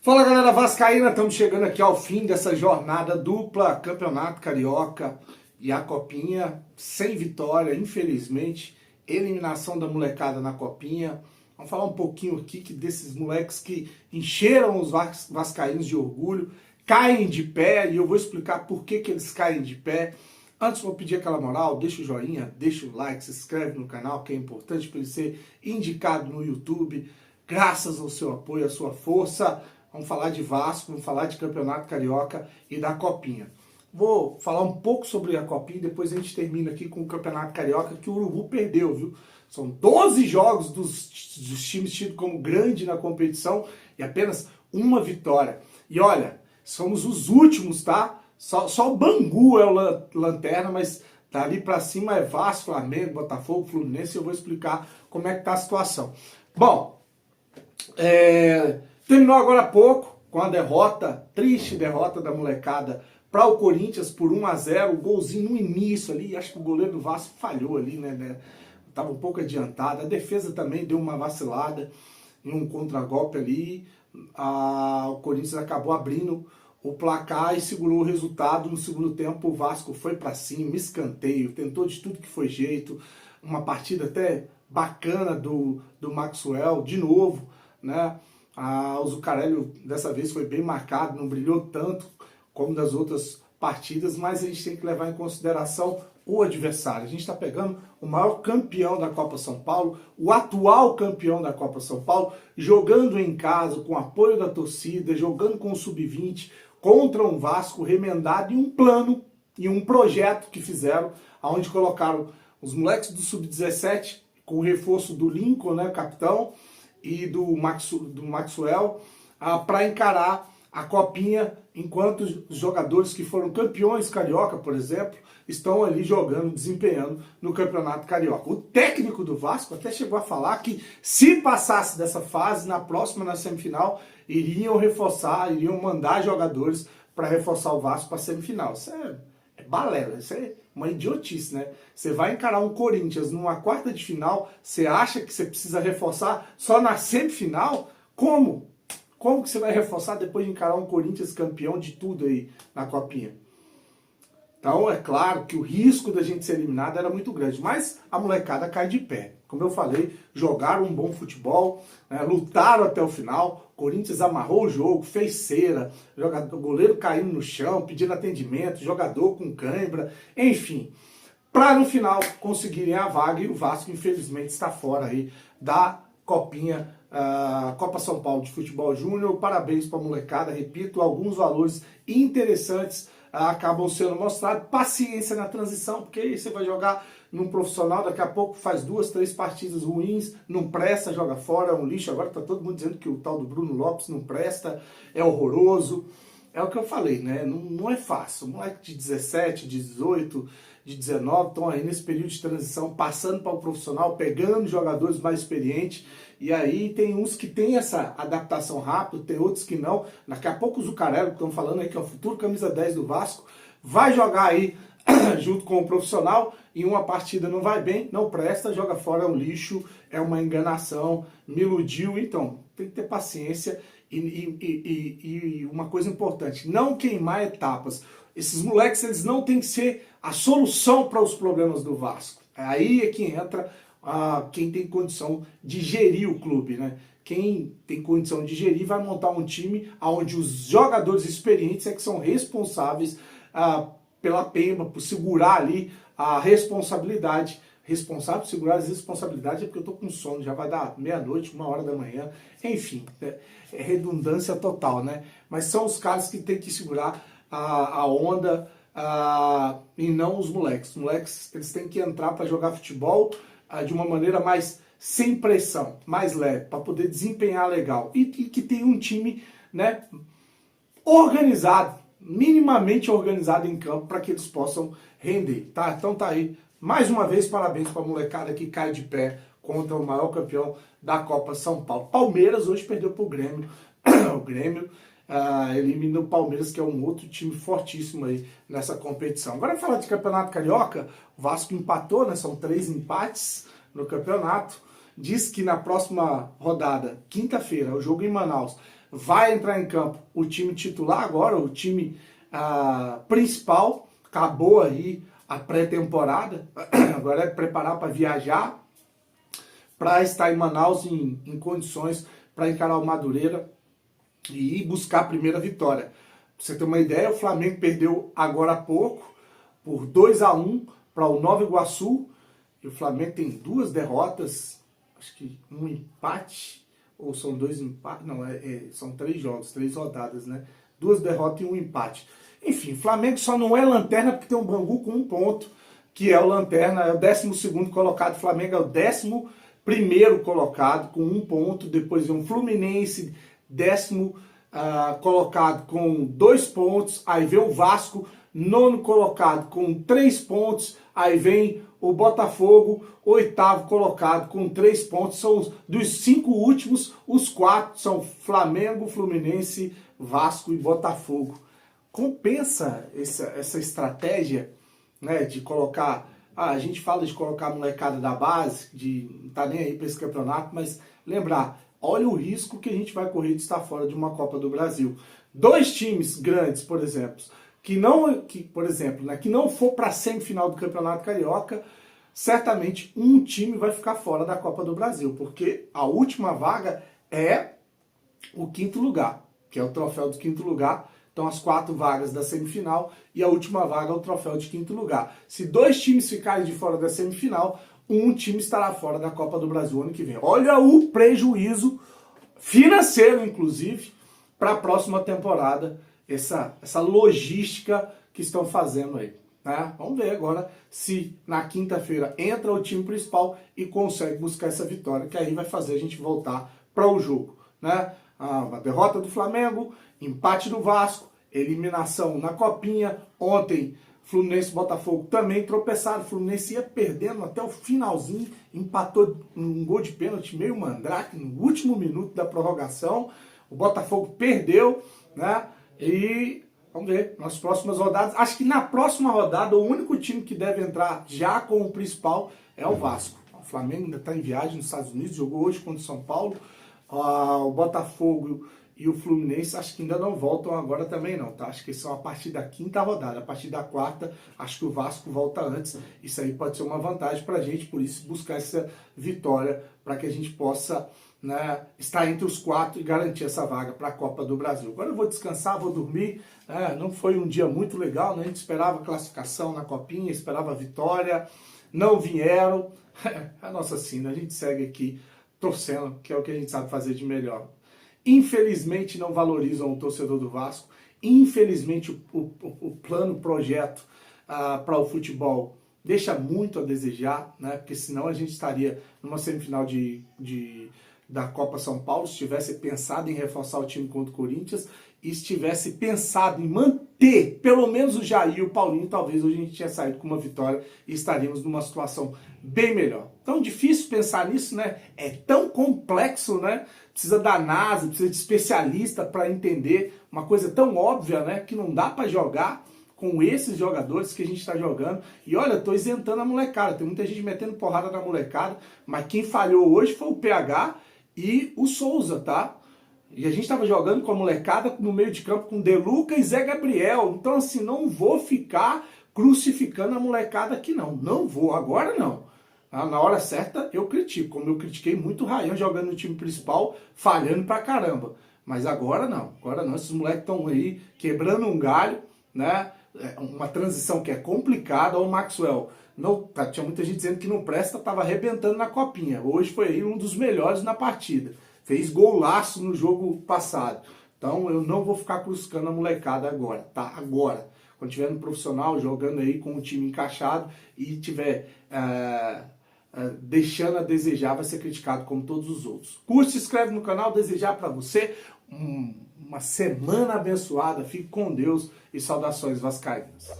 Fala galera vascaína, estamos chegando aqui ao fim dessa jornada dupla, Campeonato Carioca e a Copinha, sem vitória, infelizmente, eliminação da molecada na Copinha. Vamos falar um pouquinho aqui desses moleques que encheram os vascaínos de orgulho, caem de pé, e eu vou explicar por que eles caem de pé. Antes vou pedir aquela moral, deixa o joinha, deixa o like, se inscreve no canal, que é importante para ele ser indicado no YouTube. Graças ao seu apoio, à sua força, vamos falar de Vasco, vamos falar de Campeonato Carioca e da Copinha. Vou falar um pouco sobre a Copinha, depois a gente termina aqui com o Campeonato Carioca, que o Urubu perdeu, viu? São 12 jogos dos times tidos como grande na competição e apenas uma vitória. E olha, somos os últimos, tá? Só o Bangu é o lanterna, mas dali pra cima é Vasco, Flamengo, Botafogo, Fluminense, e eu vou explicar como é que tá a situação. Bom, terminou agora há pouco com a derrota, triste derrota da molecada para o Corinthians por 1-0, o golzinho no início ali, acho que o goleiro do Vasco falhou ali, né? Tava um pouco adiantado, a defesa também deu uma vacilada em um contragolpe ali, o Corinthians acabou abrindo o placar e segurou o resultado. No segundo tempo o Vasco foi para cima, escanteio, tentou de tudo que foi jeito, uma partida até bacana do Maxwell, de novo, né? O Zuccarelli dessa vez foi bem marcado, não brilhou tanto como das outras partidas, mas a gente tem que levar em consideração o adversário. A gente está pegando o maior campeão da Copa São Paulo, o atual campeão da Copa São Paulo, jogando em casa, com apoio da torcida, jogando com o Sub-20, contra um Vasco remendado e um plano e um projeto que fizeram, onde colocaram os moleques do Sub-17, com o reforço do Lincoln, né, capitão, e do Maxwell, para encarar a Copinha, enquanto os jogadores que foram campeões carioca, por exemplo, estão ali jogando, desempenhando no Campeonato Carioca. O técnico do Vasco até chegou a falar que se passasse dessa fase, na próxima, na semifinal, iriam reforçar, iriam mandar jogadores para reforçar o Vasco para a semifinal. Isso é balela, isso é uma idiotice, né? Você vai encarar um Corinthians numa quarta de final, você acha que você precisa reforçar só na semifinal? Como? Como que você vai reforçar depois de encarar um Corinthians campeão de tudo aí na Copinha? Então é claro que o risco da gente ser eliminado era muito grande, mas a molecada cai de pé. Como eu falei, jogaram um bom futebol, né, lutaram até o final, o Corinthians amarrou o jogo, fez cera, o goleiro caindo no chão, pedindo atendimento, jogador com cãibra, enfim, para no final conseguirem a vaga, e o Vasco infelizmente está fora aí da Copinha, Copa São Paulo de Futebol Júnior. Parabéns para a molecada, repito, alguns valores interessantes acabam sendo mostrados. Paciência na transição, porque aí você vai jogar num profissional, daqui a pouco faz 2, 3 partidas ruins, não presta, joga fora, é um lixo. Agora tá todo mundo dizendo que o tal do Bruno Lopes não presta, é horroroso. É o que eu falei, né? Não é fácil. Moleque de 17, de 18, de 19 estão aí nesse período de transição, passando para o profissional, pegando jogadores mais experientes. E aí tem uns que tem essa adaptação rápida, tem outros que não. Daqui a pouco o Zuccarelli, que estão falando aí, que é o futuro camisa 10 do Vasco, vai jogar aí junto com o profissional, e uma partida não vai bem, não presta, joga fora, é um lixo, é uma enganação, me iludiu. Então tem que ter paciência e uma coisa importante, não queimar etapas. Esses moleques, eles não têm que ser a solução para os problemas do Vasco. Aí é que entra quem tem condição de gerir o clube, né? Quem tem condição de gerir vai montar um time onde os jogadores experientes é que são responsáveis pela pemba, por segurar ali a responsabilidade. Responsável por segurar as responsabilidades é porque eu tô com sono, já vai dar meia-noite, 1h da manhã, enfim, é redundância total, né? Mas são os caras que tem que segurar a onda e não os moleques. Os moleques, eles têm que entrar para jogar futebol de uma maneira mais sem pressão, mais leve, para poder desempenhar legal. E que tenha um time, né, organizado, minimamente organizado em campo, para que eles possam render, tá? Então tá aí, mais uma vez, parabéns para a molecada que cai de pé contra o maior campeão da Copa São Paulo. Palmeiras hoje perdeu para o Grêmio. O Grêmio eliminou o Palmeiras, que é um outro time fortíssimo aí nessa competição. Agora, falar de Campeonato Carioca, o Vasco empatou, né? São 3 empates no campeonato. Diz que na próxima rodada, quinta-feira, o jogo em Manaus, vai entrar em campo o time titular agora, o time principal. Acabou aí a pré-temporada, agora é preparar para viajar, para estar em Manaus em condições para encarar o Madureira e ir buscar a primeira vitória. Pra você ter uma ideia, o Flamengo perdeu agora há pouco por 2-1 para o Nova Iguaçu, e o Flamengo tem 2 derrotas, acho que um empate, ou são 2 empates, não, são 3 jogos, 3 rodadas, né? 2 derrotas e um empate. Enfim, o Flamengo só não é lanterna porque tem um Bangu com 1 ponto, que é o lanterna, é o 12º colocado, o Flamengo é o 11º colocado com 1 ponto, depois vem um Fluminense, 10º colocado com 2 pontos, aí vem o Vasco, 9º colocado com 3 pontos, aí vem o Botafogo, 8º colocado com 3 pontos, são dos 5 últimos, os 4 são Flamengo, Fluminense, Vasco e Botafogo. Compensa essa estratégia, né, de colocar, a gente fala de colocar a molecada da base, de não tá nem aí para esse campeonato, mas lembrar, olha o risco que a gente vai correr de estar fora de uma Copa do Brasil. 2 times grandes, por exemplo, que não for para a semifinal do Campeonato Carioca, certamente um time vai ficar fora da Copa do Brasil, porque a última vaga é o 5º lugar, que é o troféu do 5º lugar. Então as 4 vagas da semifinal e a última vaga é o troféu de 5º lugar. Se 2 times ficarem de fora da semifinal, um time estará fora da Copa do Brasil ano que vem. Olha o prejuízo financeiro, inclusive, para a próxima temporada, essa logística que estão fazendo aí. Né? Vamos ver agora se na quinta-feira entra o time principal e consegue buscar essa vitória, que aí vai fazer a gente voltar para o jogo. Né? Uma derrota do Flamengo, empate do Vasco, eliminação na Copinha. Ontem, Fluminense e Botafogo também tropeçaram. O Fluminense ia perdendo até o finalzinho, empatou um gol de pênalti meio mandrake no último minuto da prorrogação. O Botafogo perdeu, né? E vamos ver nas próximas rodadas. Acho que na próxima rodada, o único time que deve entrar já com o principal é o Vasco. O Flamengo ainda está em viagem nos Estados Unidos, jogou hoje contra o São Paulo. O Botafogo e o Fluminense acho que ainda não voltam agora também não, tá? Acho que são a partir da 5ª rodada, a partir da 4ª, acho que o Vasco volta antes. Isso aí pode ser uma vantagem pra gente, por isso buscar essa vitória para que a gente possa, né, estar entre os 4 e garantir essa vaga para a Copa do Brasil. Agora eu vou descansar, vou dormir, não foi um dia muito legal, né? A gente esperava classificação na Copinha, esperava a vitória, não vieram. A nossa sina, a gente segue aqui torcendo, que é o que a gente sabe fazer de melhor. Infelizmente não valorizam o torcedor do Vasco, infelizmente o plano, o projeto para o futebol deixa muito a desejar, né? Porque senão a gente estaria numa semifinal da Copa São Paulo, se tivesse pensado em reforçar o time contra o Corinthians e estivesse pensado em manter pelo menos o Jair e o Paulinho, talvez hoje a gente tinha saído com uma vitória e estaríamos numa situação bem melhor. Tão difícil pensar nisso, né? É tão complexo, né? Precisa da NASA, precisa de especialista para entender uma coisa tão óbvia, né? Que não dá para jogar com esses jogadores que a gente está jogando. E olha, estou isentando a molecada. Tem muita gente metendo porrada na molecada, mas quem falhou hoje foi o PH e o Souza, tá? E a gente estava jogando com a molecada no meio de campo com De Luca e Zé Gabriel. Então, assim, não vou ficar crucificando a molecada aqui, não. Não vou, agora não. Na hora certa eu critico, como eu critiquei muito o Ryan jogando no time principal, falhando pra caramba. Mas agora não, esses moleques estão aí quebrando um galho, né? Uma transição que é complicada. O Maxwell, não, tinha muita gente dizendo que não presta, estava arrebentando na Copinha. Hoje foi aí um dos melhores na partida. Fez golaço no jogo passado. Então eu não vou ficar crucificando a molecada agora, tá? Agora. Quando tiver no profissional, jogando aí com o time encaixado e tiver deixando a desejar, vai ser criticado como todos os outros. Curte, se inscreve no canal, desejar para você uma semana abençoada. Fique com Deus e saudações vascaínas.